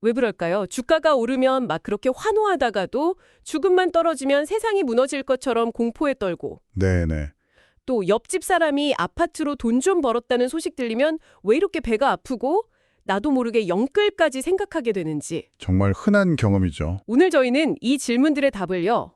왜 그럴까요? 주가가 오르면 막 그렇게 환호하다가도 주금만 떨어지면 세상이 무너질 것처럼 공포에 떨고 네네. 또 옆집 사람이 아파트로 돈 좀 벌었다는 소식 들리면 왜 이렇게 배가 아프고 나도 모르게 영끌까지 생각하게 되는지. 정말 흔한 경험이죠. 오늘 저희는 이 질문들의 답을요.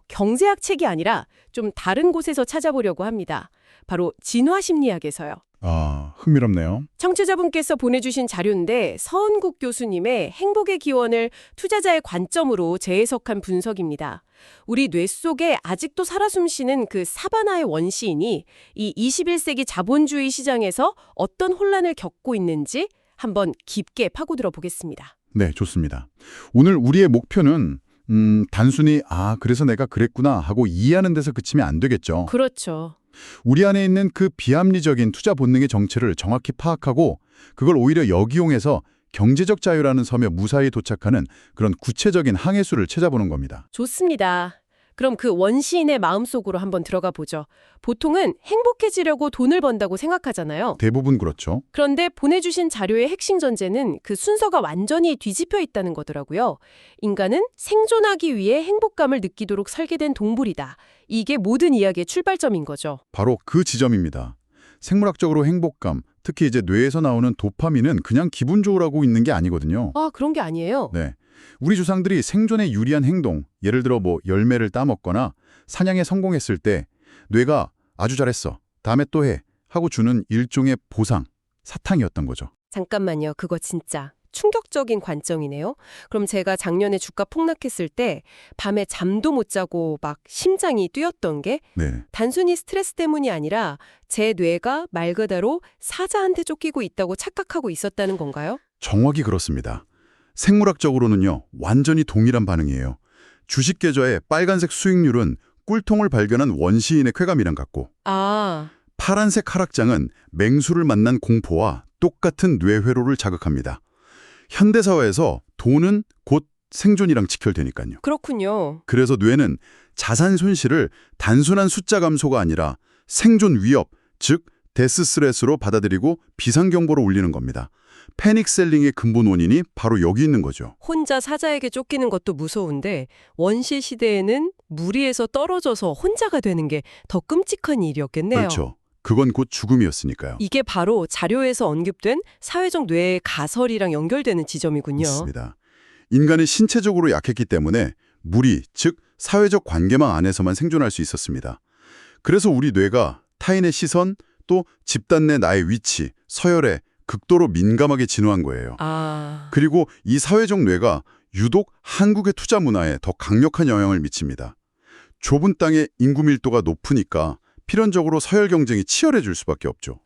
경제학 책이 아니라 좀 다른 곳에서 찾아보려고 합니다. 바로 진화심리학에서요. 아, 흥미롭네요. 청취자분께서 보내주신 자료인데 서은국 교수님의 행복의 기원을 투자자의 관점으로 재해석한 분석입니다. 우리 뇌 속에 아직도 살아 숨쉬는 그 사바나의 원시인이 이 21세기 자본주의 시장에서 어떤 혼란을 겪고 있는지 한번 깊게 파고들어 보겠습니다. 네, 좋습니다. 오늘 우리의 목표는 단순히 그래서 내가 그랬구나 하고 이해하는 데서 그치면 안 되겠죠. 그렇죠. 우리 안에 있는 그 비합리적인 투자 본능의 정체를 정확히 파악하고 그걸 오히려 역이용해서 경제적 자유라는 섬에 무사히 도착하는 그런 구체적인 항해수를 찾아보는 겁니다. 좋습니다. 그럼 그 원시인의 마음속으로 한번 들어가 보죠. 보통은 행복해지려고 돈을 번다고 생각하잖아요. 대부분 그렇죠. 그런데 보내주신 자료의 핵심 전제는 그 순서가 완전히 뒤집혀 있다는 거더라고요. 인간은 생존하기 위해 행복감을 느끼도록 설계된 동물이다. 이게 모든 이야기의 출발점인 거죠. 바로 그 지점입니다. 생물학적으로 행복감, 특히 이제 뇌에서 나오는 도파민은 그냥 기분 좋으라고 있는 게 아니거든요. 아, 그런 게 아니에요? 네. 우리 조상들이 생존에 유리한 행동, 예를 들어 열매를 따먹거나 사냥에 성공했을 때 뇌가 아주 잘했어, 다음에 또 해 하고 주는 일종의 보상, 사탕이었던 거죠. 잠깐만요. 그거 진짜 충격적인 관점이네요. 그럼 제가 작년에 주가 폭락했을 때 밤에 잠도 못 자고 막 심장이 뛰었던 게 네. 단순히 스트레스 때문이 아니라 제 뇌가 말 그대로 사자한테 쫓기고 있다고 착각하고 있었다는 건가요? 정확히 그렇습니다. 생물학적으로는요, 완전히 동일한 반응이에요. 주식 계좌의 빨간색 수익률은 꿀통을 발견한 원시인의 쾌감이랑 같고, 아, 파란색 하락장은 맹수를 만난 공포와 똑같은 뇌회로를 자극합니다. 현대사회에서 돈은 곧 생존이랑 직결되니까요. 그렇군요. 그래서 뇌는 자산 손실을 단순한 숫자 감소가 아니라 생존 위협, 즉 데스스트레스로 받아들이고 비상경보로 울리는 겁니다. 패닉셀링의 근본 원인이 바로 여기 있는 거죠. 혼자 사자에게 쫓기는 것도 무서운데 원시 시대에는 무리에서 떨어져서 혼자가 되는 게 더 끔찍한 일이었겠네요. 그렇죠. 그건 곧 죽음이었으니까요. 이게 바로 자료에서 언급된 사회적 뇌의 가설이랑 연결되는 지점이군요. 맞습니다. 인간은 신체적으로 약했기 때문에 무리, 즉 사회적 관계망 안에서만 생존할 수 있었습니다. 그래서 우리 뇌가 타인의 시선, 또 집단 내 나의 위치, 서열에 극도로 민감하게 진화한 거예요. 아, 그리고 이 사회적 뇌가 유독 한국의 투자 문화에 더 강력한 영향을 미칩니다. 좁은 땅의 인구 밀도가 높으니까 필연적으로 서열 경쟁이 치열해질 수밖에 없죠.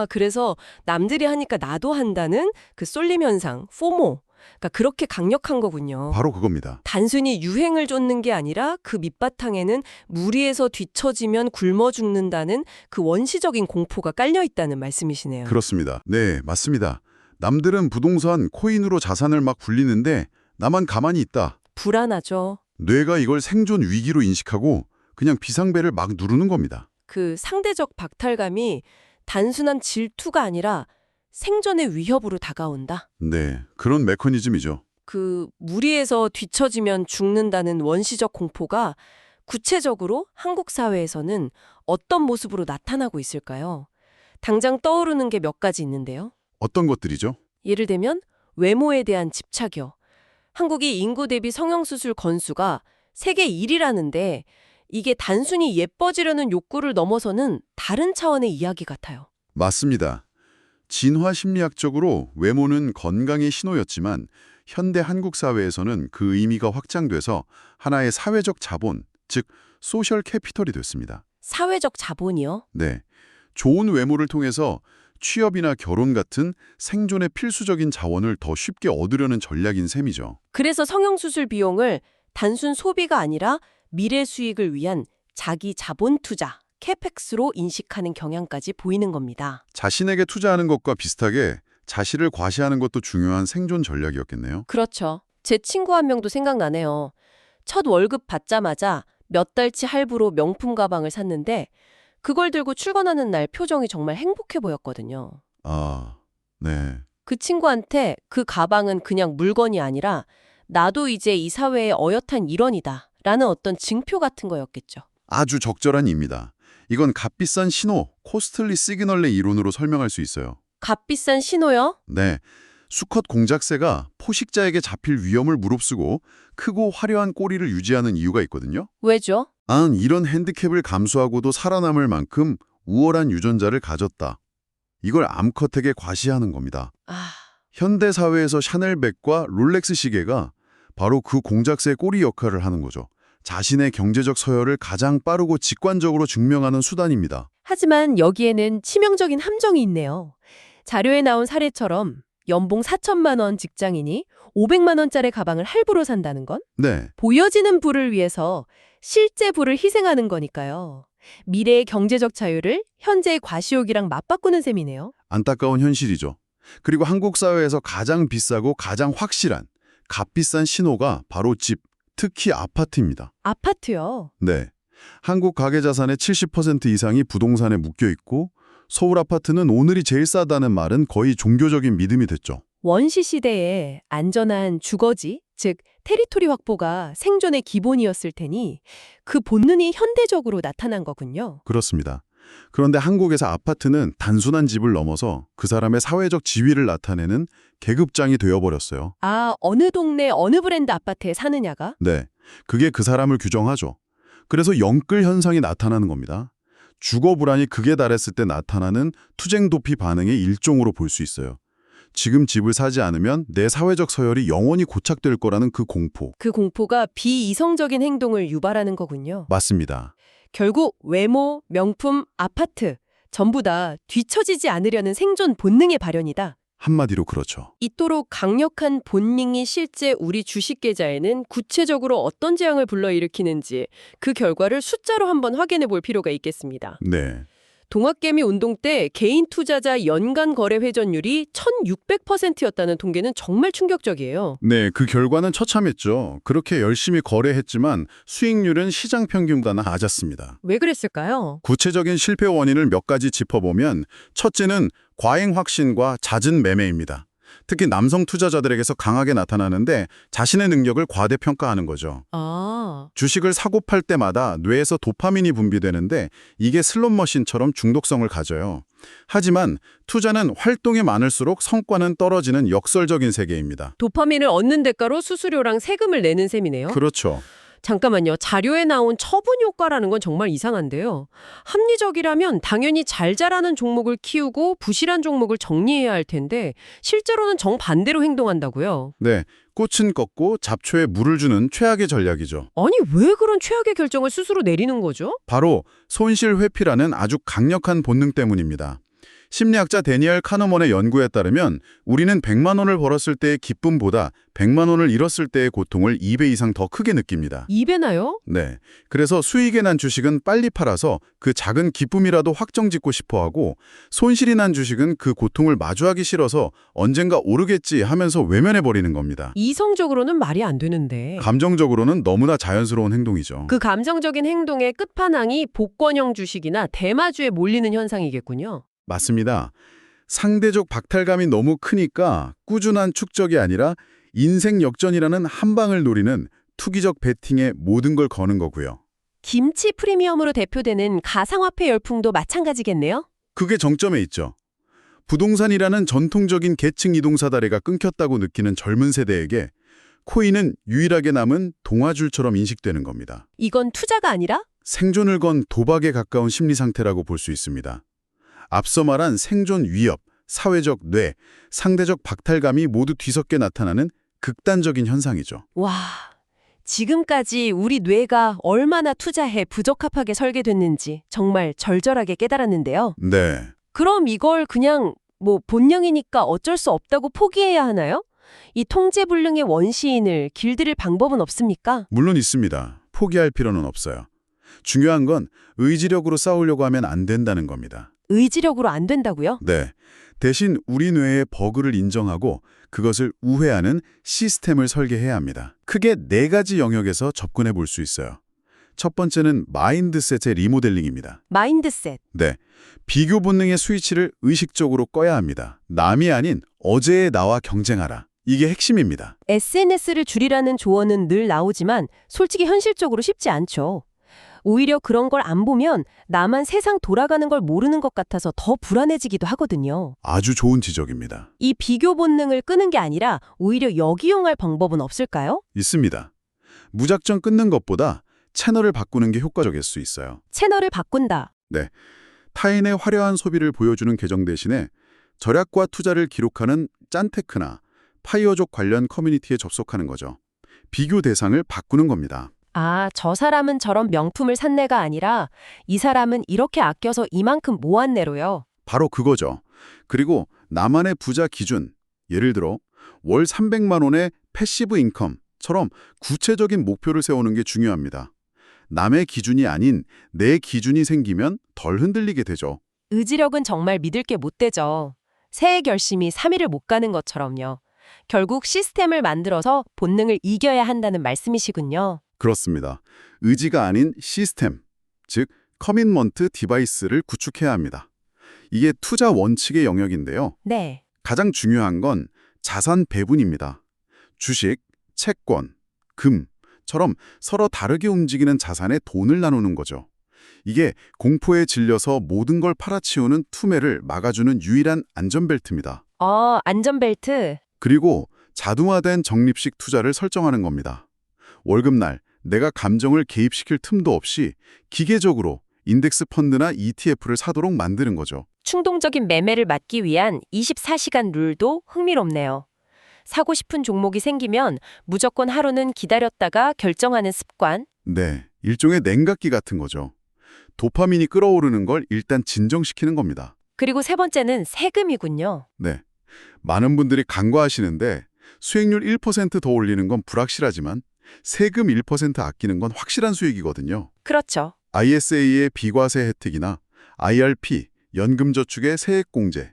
그래서 남들이 하니까 나도 한다는 그 쏠림 현상, 포모. 그러니까 그렇게 강력한 거군요. 바로 그겁니다. 단순히 유행을 쫓는 게 아니라 그 밑바탕에는 무리에서 뒤처지면 굶어 죽는다는 그 원시적인 공포가 깔려 있다는 말씀이시네요. 그렇습니다. 네, 맞습니다. 남들은 부동산, 코인으로 자산을 막 굴리는데 나만 가만히 있다. 불안하죠. 뇌가 이걸 생존 위기로 인식하고 그냥 비상벨을 막 누르는 겁니다. 그 상대적 박탈감이 단순한 질투가 아니라 생존의 위협으로 다가온다. 네, 그런 메커니즘이죠. 그 무리에서 뒤처지면 죽는다는 원시적 공포가 구체적으로 한국 사회에서는 어떤 모습으로 나타나고 있을까요? 당장 떠오르는 게 몇 가지 있는데요. 어떤 것들이죠? 예를 들면 외모에 대한 집착이요. 한국이 인구 대비 성형수술 건수가 세계 1위라는데 이게 단순히 예뻐지려는 욕구를 넘어서는 다른 차원의 이야기 같아요. 맞습니다. 진화 심리학적으로 외모는 건강의 신호였지만 현대 한국 사회에서는 그 의미가 확장돼서 하나의 사회적 자본, 즉 소셜 캐피털이 됐습니다. 사회적 자본이요? 네, 좋은 외모를 통해서 취업이나 결혼 같은 생존의 필수적인 자원을 더 쉽게 얻으려는 전략인 셈이죠. 그래서 성형수술 비용을 단순 소비가 아니라 미래 수익을 위한 자기 자본 투자, 캐펙스로 인식하는 경향까지 보이는 겁니다. 자신에게 투자하는 것과 비슷하게 자신을 과시하는 것도 중요한 생존 전략이었겠네요. 그렇죠. 제 친구 한 명도 생각나네요. 첫 월급 받자마자 몇 달치 할부로 명품 가방을 샀는데 그걸 들고 출근하는 날 표정이 정말 행복해 보였거든요. 아, 네. 그 친구한테 그 가방은 그냥 물건이 아니라 나도 이제 이 사회의 어엿한 일원이다 라는 어떤 증표 같은 거였겠죠. 아주 적절한 입니다. 이건 값비싼 신호, 코스틀리 시그널의 이론으로 설명할 수 있어요. 값비싼 신호요? 네, 수컷 공작새가 포식자에게 잡힐 위험을 무릅쓰고 크고 화려한 꼬리를 유지하는 이유가 있거든요. 왜죠? 이런 핸디캡을 감수하고도 살아남을 만큼 우월한 유전자를 가졌다. 이걸 암컷에게 과시하는 겁니다. 아, 현대 사회에서 샤넬백과 롤렉스 시계가 바로 그 공작새 꼬리 역할을 하는 거죠. 자신의 경제적 서열을 가장 빠르고 직관적으로 증명하는 수단입니다. 하지만 여기에는 치명적인 함정이 있네요. 자료에 나온 사례처럼 연봉 4천만 원 직장인이 500만 원짜리 가방을 할부로 산다는 건 네, 보여지는 부를 위해서 실제 부를 희생하는 거니까요. 미래의 경제적 자유를 현재의 과시욕이랑 맞바꾸는 셈이네요. 안타까운 현실이죠. 그리고 한국 사회에서 가장 비싸고 가장 확실한 값비싼 신호가 바로 집, 특히 아파트입니다. 아파트요. 네, 한국 가계자산의 70% 이상이 부동산에 묶여 있고 서울 아파트는 오늘이 제일 싸다는 말은 거의 종교적인 믿음이 됐죠. 원시 시대에 안전한 주거지, 즉 테리토리 확보가 생존의 기본이었을 테니 그 본능이 현대적으로 나타난 거군요. 그렇습니다. 그런데 한국에서 아파트는 단순한 집을 넘어서 그 사람의 사회적 지위를 나타내는 계급장이 되어버렸어요. 아, 어느 동네 어느 브랜드 아파트에 사느냐가? 네, 그게 그 사람을 규정하죠. 그래서 영끌 현상이 나타나는 겁니다. 주거 불안이 극에 달했을 때 나타나는 투쟁 도피 반응의 일종으로 볼 수 있어요. 지금 집을 사지 않으면 내 사회적 서열이 영원히 고착될 거라는 그 공포. 그 공포가 비이성적인 행동을 유발하는 거군요. 맞습니다. 결국 외모, 명품, 아파트 전부 다 뒤처지지 않으려는 생존 본능의 발현이다. 한마디로 그렇죠. 이토록 강력한 본능이 실제 우리 주식 계좌에는 구체적으로 어떤 재앙을 불러일으키는지 그 결과를 숫자로 한번 확인해 볼 필요가 있겠습니다. 네. 동학개미 운동 때 개인 투자자 연간 거래 회전율이 1600%였다는 통계는 정말 충격적이에요. 네, 그 결과는 처참했죠. 그렇게 열심히 거래했지만 수익률은 시장 평균보다 낮았습니다. 왜 그랬을까요? 구체적인 실패 원인을 몇 가지 짚어보면 첫째는 과잉 확신과 잦은 매매입니다. 특히 남성 투자자들에게서 강하게 나타나는데 자신의 능력을 과대평가하는 거죠. 아, 주식을 사고 팔 때마다 뇌에서 도파민이 분비되는데 이게 슬롯머신처럼 중독성을 가져요. 하지만 투자는 활동이 많을수록 성과는 떨어지는 역설적인 세계입니다. 도파민을 얻는 대가로 수수료랑 세금을 내는 셈이네요. 그렇죠. 잠깐만요. 자료에 나온 처분 효과라는 건 정말 이상한데요. 합리적이라면 당연히 잘 자라는 종목을 키우고 부실한 종목을 정리해야 할 텐데 실제로는 정반대로 행동한다고요. 네, 꽃은 꺾고 잡초에 물을 주는 최악의 전략이죠. 아니 왜 그런 최악의 결정을 스스로 내리는 거죠? 바로 손실 회피라는 아주 강력한 본능 때문입니다. 심리학자 데니얼 카너먼의 연구에 따르면 우리는 100만 원을 벌었을 때의 기쁨보다 100만 원을 잃었을 때의 고통을 2배 이상 더 크게 느낍니다. 2배나요? 네, 그래서 수익이 난 주식은 빨리 팔아서 그 작은 기쁨이라도 확정짓고 싶어하고 손실이 난 주식은 그 고통을 마주하기 싫어서 언젠가 오르겠지 하면서 외면해버리는 겁니다. 이성적으로는 말이 안 되는데. 감정적으로는 너무나 자연스러운 행동이죠. 그 감정적인 행동의 끝판왕이 복권형 주식이나 대마주에 몰리는 현상이겠군요. 맞습니다. 상대적 박탈감이 너무 크니까 꾸준한 축적이 아니라 인생 역전이라는 한 방을 노리는 투기적 베팅에 모든 걸 거는 거고요. 김치 프리미엄으로 대표되는 가상화폐 열풍도 마찬가지겠네요? 그게 정점에 있죠. 부동산이라는 전통적인 계층 이동사 다리가 끊겼다고 느끼는 젊은 세대에게 코인은 유일하게 남은 동화줄처럼 인식되는 겁니다. 이건 투자가 아니라? 생존을 건 도박에 가까운 심리 상태라고 볼 수 있습니다. 앞서 말한 생존 위협, 사회적 뇌, 상대적 박탈감이 모두 뒤섞여 나타나는 극단적인 현상이죠. 와, 지금까지 우리 뇌가 얼마나 투자해 부적합하게 설계됐는지 정말 절절하게 깨달았는데요. 네. 그럼 이걸 그냥 본능이니까 어쩔 수 없다고 포기해야 하나요? 이 통제불능의 원시인을 길들일 방법은 없습니까? 물론 있습니다. 포기할 필요는 없어요. 중요한 건 의지력으로 싸우려고 하면 안 된다는 겁니다. 의지력으로 안 된다고요? 네. 대신 우리 뇌의 버그를 인정하고 그것을 우회하는 시스템을 설계해야 합니다. 크게 4가지 영역에서 접근해 볼 수 있어요. 첫 번째는 마인드셋의 리모델링입니다. 마인드셋. 네, 비교 본능의 스위치를 의식적으로 꺼야 합니다. 남이 아닌 어제의 나와 경쟁하라. 이게 핵심입니다. SNS를 줄이라는 조언은 늘 나오지만 솔직히 현실적으로 쉽지 않죠. 오히려 그런 걸 안 보면 나만 세상 돌아가는 걸 모르는 것 같아서 더 불안해지기도 하거든요. 아주 좋은 지적입니다. 이 비교 본능을 끄는 게 아니라 오히려 역이용할 방법은 없을까요? 있습니다. 무작정 끊는 것보다 채널을 바꾸는 게 효과적일 수 있어요. 채널을 바꾼다. 네, 타인의 화려한 소비를 보여주는 계정 대신에 절약과 투자를 기록하는 짠테크나 파이어족 관련 커뮤니티에 접속하는 거죠. 비교 대상을 바꾸는 겁니다. 아, 저 사람은 저런 명품을 샀네가 아니라 이 사람은 이렇게 아껴서 이만큼 모았네로요. 바로 그거죠. 그리고 나만의 부자 기준, 예를 들어 월 300만 원의 패시브 인컴처럼 구체적인 목표를 세우는 게 중요합니다. 남의 기준이 아닌 내 기준이 생기면 덜 흔들리게 되죠. 의지력은 정말 믿을 게 못 되죠. 새해 결심이 3일을 못 가는 것처럼요. 결국 시스템을 만들어서 본능을 이겨야 한다는 말씀이시군요. 그렇습니다. 의지가 아닌 시스템, 즉 커밋먼트 디바이스를 구축해야 합니다. 이게 투자 원칙의 영역인데요. 네. 가장 중요한 건 자산 배분입니다. 주식, 채권, 금처럼 서로 다르게 움직이는 자산에 돈을 나누는 거죠. 이게 공포에 질려서 모든 걸 팔아치우는 투매를 막아주는 유일한 안전벨트입니다. 안전벨트. 그리고 자동화된 적립식 투자를 설정하는 겁니다. 월급날 내가 감정을 개입시킬 틈도 없이 기계적으로 인덱스 펀드나 ETF를 사도록 만드는 거죠. 충동적인 매매를 막기 위한 24시간 룰도 흥미롭네요. 사고 싶은 종목이 생기면 무조건 하루는 기다렸다가 결정하는 습관. 네, 일종의 냉각기 같은 거죠. 도파민이 끓어오르는 걸 일단 진정시키는 겁니다. 그리고 세 번째는 세금이군요. 네, 많은 분들이 간과하시는데 수익률 1% 더 올리는 건 불확실하지만 세금 1% 아끼는 건 확실한 수익이거든요. 그렇죠. ISA의 비과세 혜택이나 IRP, 연금저축의 세액공제,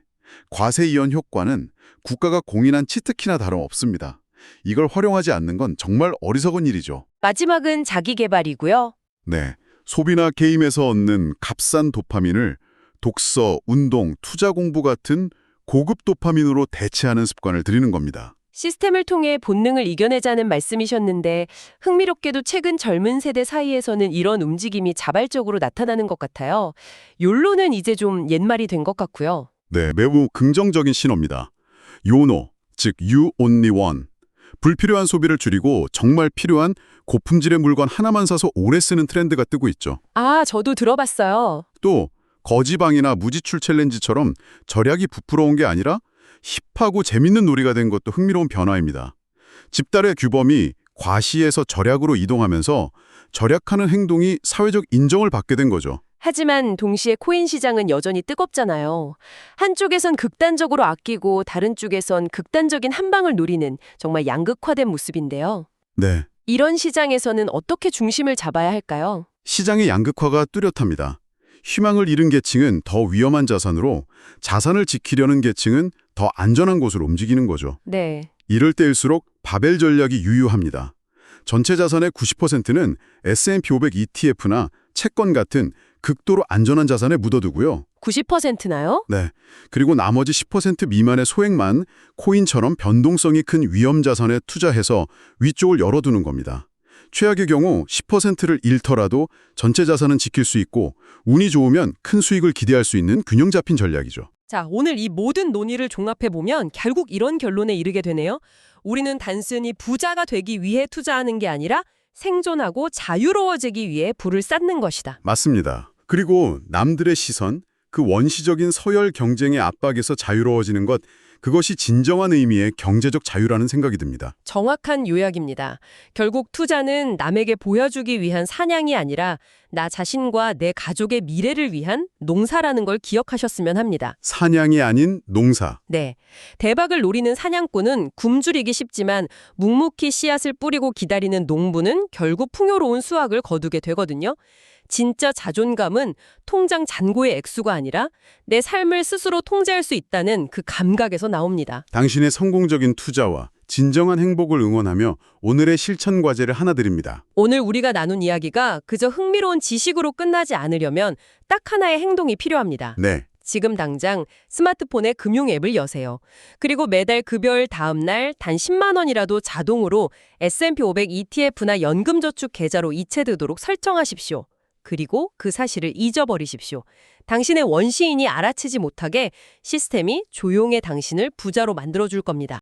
과세 이연 효과는 국가가 공인한 치트키나 다름없습니다. 이걸 활용하지 않는 건 정말 어리석은 일이죠. 마지막은 자기계발이고요. 네, 소비나 게임에서 얻는 값싼 도파민을 독서, 운동, 투자 공부 같은 고급 도파민으로 대체하는 습관을 들이는 겁니다. 시스템을 통해 본능을 이겨내자는 말씀이셨는데 흥미롭게도 최근 젊은 세대 사이에서는 이런 움직임이 자발적으로 나타나는 것 같아요. 욜로는 이제 좀 옛말이 된 것 같고요. 네, 매우 긍정적인 신호입니다. 요노, 즉 You Only One. 불필요한 소비를 줄이고 정말 필요한 고품질의 물건 하나만 사서 오래 쓰는 트렌드가 뜨고 있죠. 아, 저도 들어봤어요. 또 거지방이나 무지출 챌린지처럼 절약이 부풀어온 게 아니라 힙하고 재밌는 놀이가 된 것도 흥미로운 변화입니다. 집단의 규범이 과시에서 절약으로 이동하면서 절약하는 행동이 사회적 인정을 받게 된 거죠. 하지만 동시에 코인 시장은 여전히 뜨겁잖아요. 한쪽에선 극단적으로 아끼고 다른 쪽에선 극단적인 한방을 노리는 정말 양극화된 모습인데요. 네, 이런 시장에서는 어떻게 중심을 잡아야 할까요? 시장의 양극화가 뚜렷합니다. 희망을 잃은 계층은 더 위험한 자산으로 자산을 지키려는 계층은 더 안전한 곳으로 움직이는 거죠. 네. 이럴 때일수록 바벨 전략이 유효합니다. 전체 자산의 90%는 S&P 500 ETF나 채권 같은 극도로 안전한 자산에 묻어두고요. 90%나요? 네. 그리고 나머지 10% 미만의 소액만 코인처럼 변동성이 큰 위험 자산에 투자해서 위쪽을 열어두는 겁니다. 최악의 경우 10%를 잃더라도 전체 자산은 지킬 수 있고 운이 좋으면 큰 수익을 기대할 수 있는 균형 잡힌 전략이죠. 자, 오늘 이 모든 논의를 종합해보면 결국 이런 결론에 이르게 되네요. 우리는 단순히 부자가 되기 위해 투자하는 게 아니라 생존하고 자유로워지기 위해 부를 쌓는 것이다. 맞습니다. 그리고 남들의 시선, 그 원시적인 서열 경쟁의 압박에서 자유로워지는 것, 그것이 진정한 의미의 경제적 자유라는 생각이 듭니다. 정확한 요약입니다. 결국 투자는 남에게 보여주기 위한 사냥이 아니라 나 자신과 내 가족의 미래를 위한 농사라는 걸 기억하셨으면 합니다. 사냥이 아닌 농사. 네. 대박을 노리는 사냥꾼은 굶주리기 쉽지만 묵묵히 씨앗을 뿌리고 기다리는 농부는 결국 풍요로운 수확을 거두게 되거든요. 진짜 자존감은 통장 잔고의 액수가 아니라 내 삶을 스스로 통제할 수 있다는 그 감각에서 나옵니다. 당신의 성공적인 투자와 진정한 행복을 응원하며 오늘의 실천 과제를 하나 드립니다. 오늘 우리가 나눈 이야기가 그저 흥미로운 지식으로 끝나지 않으려면 딱 하나의 행동이 필요합니다. 네, 지금 당장 스마트폰에 금융 앱을 여세요. 그리고 매달 급여일 다음 날 단 10만 원이라도 자동으로 S&P 500 ETF나 연금저축 계좌로 이체되도록 설정하십시오. 그리고 그 사실을 잊어버리십시오. 당신의 원시인이 알아채지 못하게 시스템이 조용히 당신을 부자로 만들어줄 겁니다.